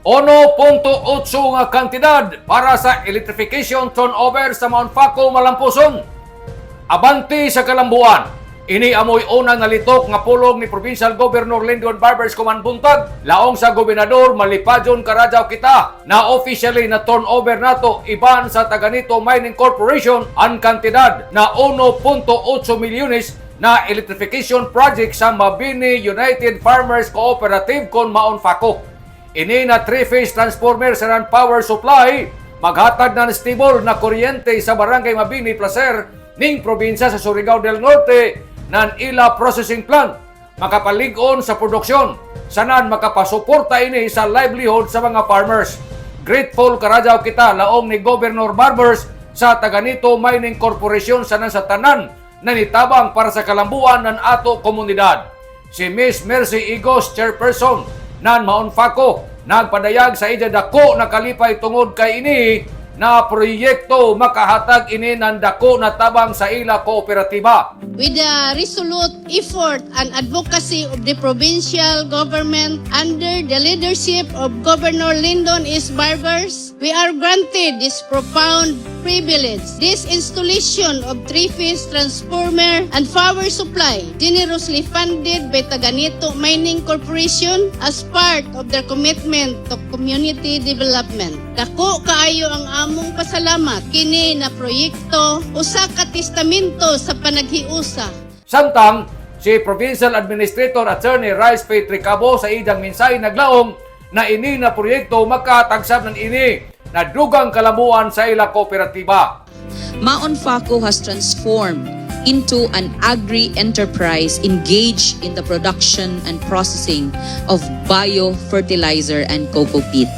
1.8 nga kantidad para sa electrification turnover sa Mount Faco, Malampuson. Abanti sa kalambuan, ini amoy unang nalitok nga pulong ni Provincial Governor Lyndon Barbers Kumanbuntag, laong sa Gobernador Malipadyon Karadjaw kita, na officially na turnover nato iban sa Taganito Mining Corporation ang kantidad na 1.8 milyones na electrification project sa Mabini United Farmers Cooperative kon Mount Faco. Ini na 3-phase transformer sa non-power supply, maghatag ng stable na kuryente sa Barangay Mabini, Placer, ning probinsya sa Surigao del Norte, nan ila processing plant, makapalig-on sa produksyon, sanan makapasuporta ini sa livelihood sa mga farmers. Grateful Karadjaw kita laong ni Governor Barbers sa Taganito Mining Corporation sanan sa tanan na nitabang para sa kalambuan ng ato komunidad. Si Miss Mercy Igos, chairperson nan Mount Faco, nagpadayag sa ija dako na kalipay tungod kay ini na proyekto makahatag ini ng dako na tabang sa ila kooperatiba. With the resolute effort and advocacy of the provincial government under the leadership of Governor Lyndon S. Barbers, we are granted this profound privilege. This installation of 3-phase transformer and power supply, generously funded by Taganito Mining Corporation as part of their commitment to community development. Dako kaayo ang among pasalamat kini na proyekto usa ka testamento sa panaghiusa. Samtang si Provincial Administrator Attorney Rice Petricabo sa idang minsay naglaom na ini na proyekto makatagsab ng ini na dugang kalambuan sa ila kooperatiba. Mount Faco has transformed into an agri-enterprise engaged in the production and processing of biofertilizer and cocoa peat.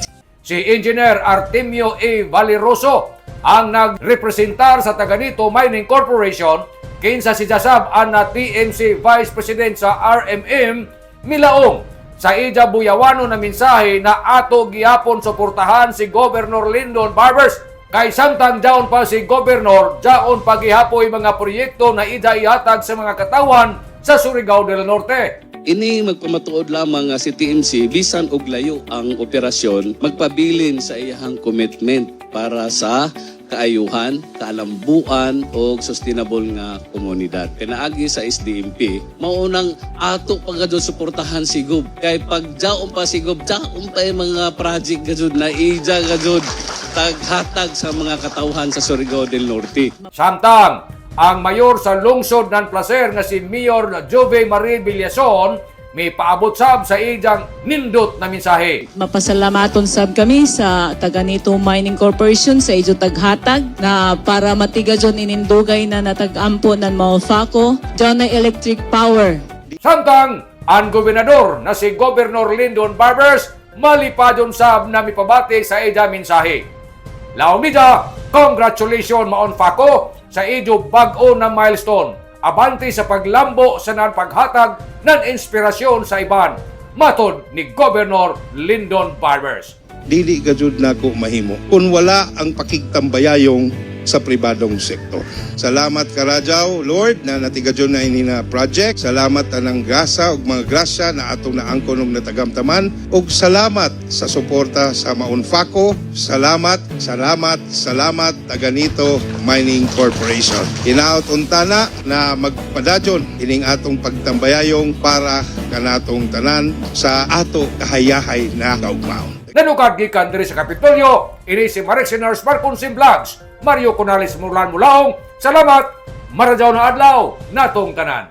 Si Engineer Artemio A. Valeroso ang nagrepresentar sa Taganito Mining Corporation, kinsa si Jasab ang na TMC Vice President sa RMM, milaong sa ija buyawano na mensahe na ato gihapon suportahan si Governor Lyndon Barbers, kay samtang jaon pa si Governor jaon pagihapoy mga proyekto na ija ihatag sa mga katawan sa Surigao del Norte. Ini magpamatuod lamang nga si TMC bisan og layo ang operasyon, magpabilin sa iyang commitment para sa kaayuhan, kalambuan o sustainable nga komunidad. Kinaagi sa SDMP, maunang ato pagkadyo suportahan si Gob. Kay pag jaon pa si Gob, jaon pa yung mga project gajud na ija gajud taghatag sa mga katauhan sa Surigao del Norte. Samtang ang mayor sa lungsod ng Placer nga si Mayor Jove Marie Villason may paabot sab sa ijang nindot na mensahe. Mapasalamaton sab kami sa Taganito Mining Corporation sa ijo taghatag na para matiga dyan inindugay na natag-ampo ng Mount Faco dyan na electric power. Samtang ang gobernador na si Governor Lyndon Barbers malipadyon sab na mipabati sa ija mensahe. Laong media, congratulations Mount Faco sa ijo bag-o na milestone. Abanti sa paglambo sa paghatag ng inspirasyon sa iban. Matod ni Governor Lyndon Barbers. Dili gajud na ko mahimo kung wala ang pakigtambayayong sa pribadong sektor. Salamat Karadjaw, Lord, na natigadyon na ini na project. Salamat anang grasa ug mga grasya na atong naangkon og natagamtaman. Ug salamat sa suporta sa Mount Faco. Salamat Taganito Mining Corporation. Hinaot untana na magpadadyon ining atong pagtambayayong para kanatong tanan sa ato kahayahay na kaugmaon. Nanukad gikan diri sa Kapitolyo, ini si Marixiners Marconsim Vlogs, Mario Conales Murlan Mulaong. Salamat, Maradyaw na adlaw, natong tanan.